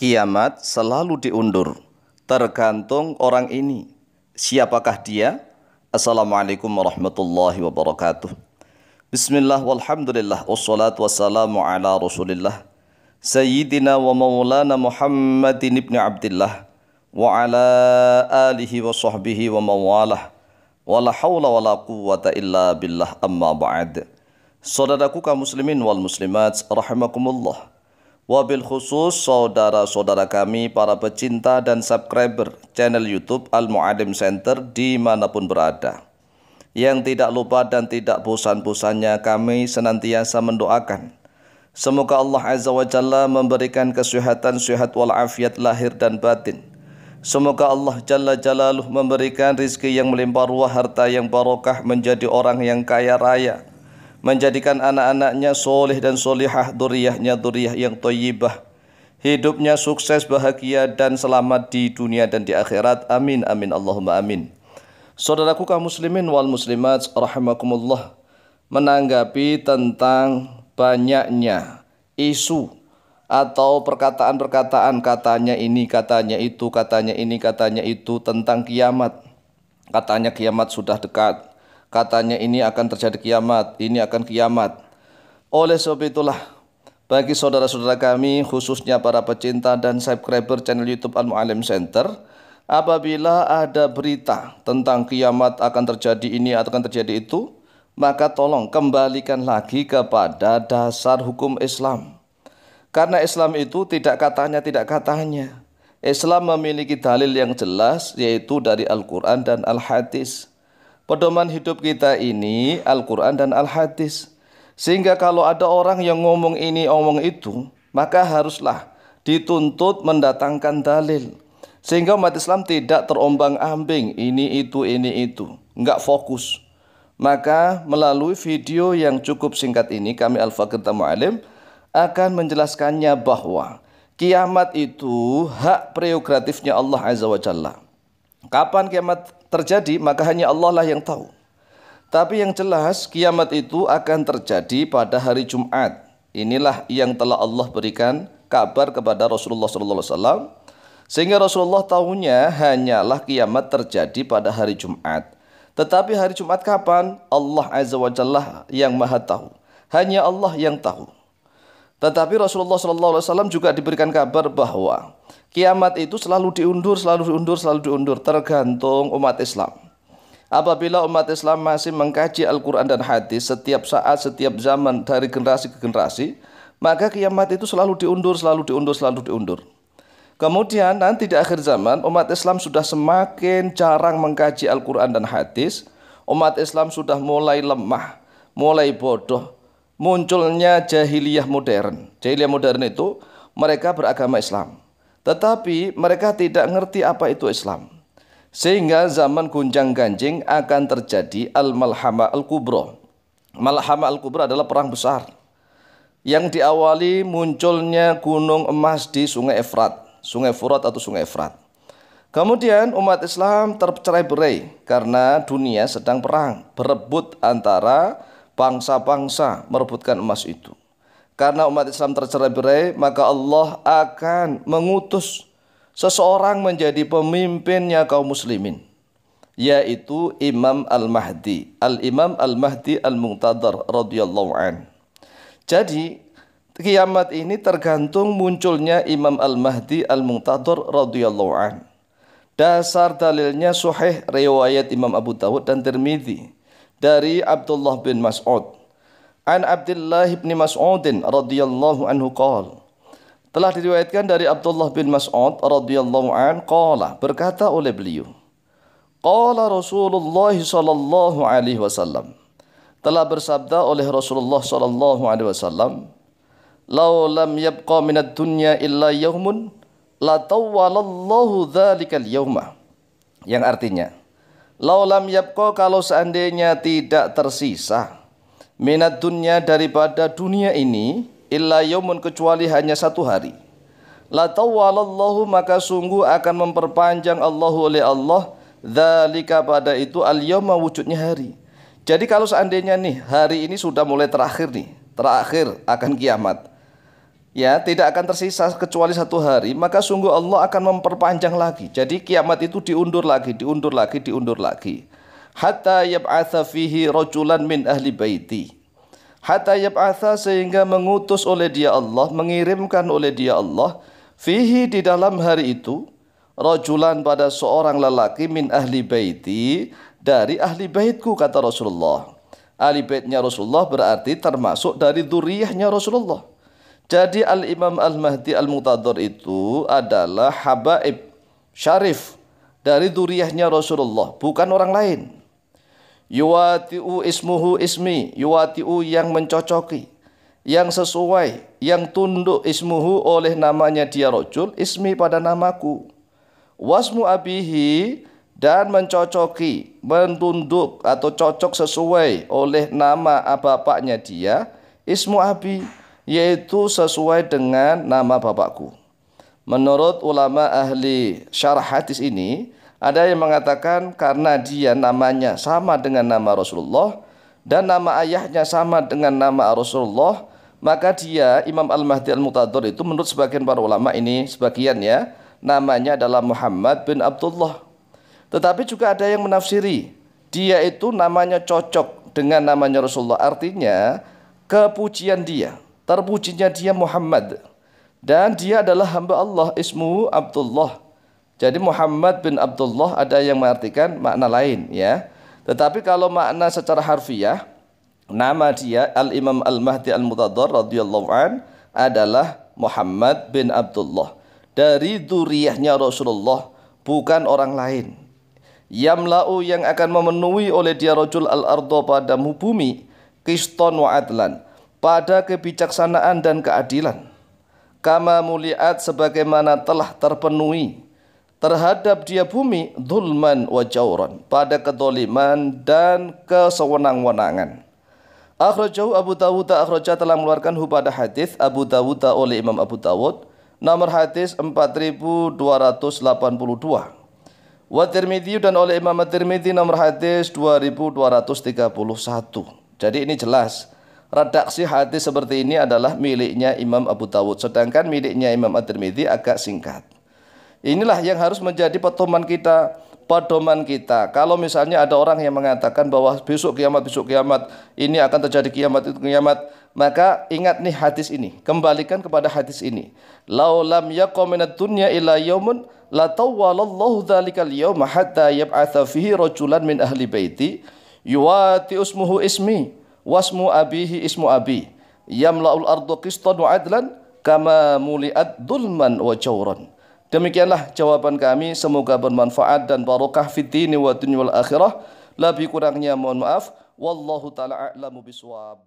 Kiamat selalu diundur, tergantung orang ini. Siapakah dia? Assalamualaikum warahmatullahi wabarakatuh. Bismillah walhamdulillah wassalatu wassalamu ala rasulillah Sayyidina wa maulana Muhammadin ibn Abdillah wa ala alihi wa sahbihi wa mawalah wa la hawla wa la quwwata illa billah amma ba'd. Saudaraku kaum muslimin wal muslimat rahimakumullah. Wabil khusus saudara-saudara kami para pecinta dan subscriber channel YouTube Al-Mu'alim Center dimanapun berada, yang tidak lupa dan tidak bosan-bosannya kami senantiasa mendoakan semoga Allah Azza wa Jalla memberikan kesehatan sehat walafiat lahir dan batin. Semoga Allah Jalla Jalaluh memberikan rizki yang melimpah ruah, harta yang barokah, menjadi orang yang kaya raya, menjadikan anak-anaknya soleh dan solihah, duriyahnya duriyah yang thayyibah, hidupnya sukses, bahagia dan selamat di dunia dan di akhirat. Amin amin Allahumma amin. Saudaraku kaum muslimin wal muslimat rahimakumullah, menanggapi tentang banyaknya isu atau perkataan-perkataan, katanya ini, katanya itu, katanya ini, katanya itu tentang kiamat. Katanya kiamat sudah dekat, katanya ini akan terjadi kiamat, ini akan kiamat. Oleh sebab itulah, bagi saudara-saudara kami, khususnya para pecinta dan subscriber channel YouTube Al-Mu'alim Center, apabila ada berita tentang kiamat akan terjadi ini, akan terjadi itu, maka tolong kembalikan lagi kepada dasar hukum Islam. Karena Islam itu tidak katanya, tidak katanya. Islam memiliki dalil yang jelas, yaitu dari Al-Quran dan Al-Hadis. Pedoman hidup kita ini Al-Quran dan Al-Hadis. Sehingga kalau ada orang yang ngomong ini, ngomong itu, maka haruslah dituntut mendatangkan dalil. Sehingga umat Islam tidak terombang-ambing, ini itu, enggak fokus. Maka melalui video yang cukup singkat ini, kami Al-Faqih Mu'alim akan menjelaskannya bahwa kiamat itu hak prerogatifnya Allah Azza wa Jalla. Kapan kiamat terjadi, maka hanya Allah lah yang tahu. Tapi yang jelas kiamat itu akan terjadi pada hari Jumat. Inilah yang telah Allah berikan kabar kepada Rasulullah SAW, sehingga Rasulullah tahunya hanyalah kiamat terjadi pada hari Jumat. Tetapi hari Jumat kapan? Allah Azza wa Jalla yang maha tahu. Hanya Allah yang tahu. Tetapi Rasulullah SAW juga diberikan kabar bahwa kiamat itu selalu diundur, tergantung umat Islam. Apabila umat Islam masih mengkaji Al-Quran dan Hadis setiap saat, setiap zaman, dari generasi ke generasi, maka kiamat itu selalu diundur. Kemudian nanti di akhir zaman, umat Islam sudah semakin jarang mengkaji Al-Quran dan Hadis. Umat Islam sudah mulai lemah, mulai bodoh. Munculnya jahiliyah modern. Jahiliyah modern itu mereka beragama Islam, tetapi mereka tidak ngerti apa itu Islam. Sehingga zaman gonjang-ganjing akan terjadi Al-Malhamah Al-Kubra. Malhamah Al-Kubra adalah perang besar yang diawali munculnya gunung emas di Sungai Efrat, Sungai Furat atau Sungai Efrat. Kemudian umat Islam tercerai-berai karena dunia sedang perang, berebut antara bangsa-bangsa merebutkan emas itu. Karena umat Islam tercerai-berai, maka Allah akan mengutus seseorang menjadi pemimpinnya kaum muslimin, yaitu Imam Al-Mahdi, Al-Imam Al-Mahdi Al-Muntadhar radhiyallahu an. Jadi kiamat ini tergantung munculnya Imam Al-Mahdi Al-Muntadhar radhiyallahu an. Dasar dalilnya sahih riwayat Imam Abu Dawud dan Tirmidzi dari Abdullah bin Mas'ud. An Abdullah bin Mas'udin radhiyallahu anhu qala. Telah diriwayatkan dari Abdullah bin Mas'ud radhiyallahu an qala, berkata oleh beliau, qala Rasulullah sallallahu alaihi wasallam, telah bersabda oleh Rasulullah sallallahu alaihi wasallam, law lam yabqa minad dunya illa yaumun la tawwalallahu dzalikal yauma. Yang artinya, law lam yabqa, kalau seandainya tidak tersisa, minat dunya, daripada dunia ini, illa yaumun, kecuali hanya satu hari, la tawwalallahu, maka sungguh akan memperpanjang Allahu oleh Allah, dzalika, pada itu, al yauma, wujudnya hari. Jadi kalau seandainya nih hari ini sudah mulai terakhir akan kiamat, ya tidak akan tersisa kecuali 1 hari, maka sungguh Allah akan memperpanjang lagi. Jadi kiamat itu diundur lagi, diundur lagi, diundur lagi. Hatta yab'atha fihi rajulan min ahli baiti. Hatta yab'atha, sehingga mengutus oleh dia Allah, mengirimkan oleh dia Allah, fihi, di dalam hari itu, rajulan, pada seorang lelaki, min ahli baiti, dari ahli baitku, kata Rasulullah. Ahli baitnya Rasulullah berarti termasuk dari dzurriyyahnya Rasulullah. Jadi Al-Imam Al-Mahdi Al-Muntadhar itu adalah habaib syarif dari dzurriyyahnya Rasulullah, bukan orang lain. Yuwati'u ismuhu ismi, yuwati'u yang mencocoki, yang sesuai, yang tunduk, ismuhu oleh namanya dia rajul, ismi pada namaku. Wasmu abihi, dan mencocoki, mentunduk atau cocok sesuai oleh nama bapaknya dia, ismu abi, yaitu sesuai dengan nama bapakku. Menurut ulama ahli syarah hadis ini, ada yang mengatakan karena dia namanya sama dengan nama Rasulullah dan nama ayahnya sama dengan nama Rasulullah, maka dia Imam Al-Mahdi Al-Muntadhar itu menurut sebagian para ulama ini, sebagian ya, namanya adalah Muhammad bin Abdullah. Tetapi juga ada yang menafsiri dia itu namanya cocok dengan namanya Rasulullah, artinya kepujian dia, terpujinya dia Muhammad, dan dia adalah hamba Allah, ismu Abdullah. Jadi Muhammad bin Abdullah ada yang mengartikan makna lain ya. Tetapi kalau makna secara harfiah, nama dia Al-Imam Al-Mahdi Al-Muntadhar radhiyallahu an adalah Muhammad bin Abdullah, dari dzurriyyahnya Rasulullah, bukan orang lain. Yamla'u, yang akan memenuhi oleh dia rajul al-ardha, pada bumi, qiston wa adlan, pada kebijaksanaan dan keadilan. Kama muliat, sebagaimana telah terpenuhi terhadap dia bumi, dzulman wa jauran, pada kedoliman dan kesewenang-wenangan. Akhrajahu Abu Dawud, akhraja telah mengeluarkan pada hadis Abu Dawud oleh Imam Abu Dawud, nomor hadis 4282. Wa Tirmidzi, dan oleh Imam At-Tirmidzi nomor hadis 2231. Jadi ini jelas redaksi hadis seperti ini adalah miliknya Imam Abu Dawud, sedangkan miliknya Imam At-Tirmidzi agak singkat. Inilah yang harus menjadi pedoman kita. Kalau misalnya ada orang yang mengatakan bahwa besok kiamat ini akan terjadi kiamat itu kiamat, maka ingat nih hadis ini, kembalikan kepada hadis ini. Lau lam yaqum minad dunya illa yaumun la tawwalallahu dzalikal yauma hatta yab'atsa fihi rajulan min ahli baiti yuwati ismuhu ismi wasmu abihi ismu abi yamla'ul ardu qistan wa adlan kama muli'at dzulman wa jawran. Demikianlah jawaban kami, semoga bermanfaat dan barokah fid dini wa dunya wal akhirah. Lebih kurangnya mohon maaf. Wallahu taala a'lamu bishawab.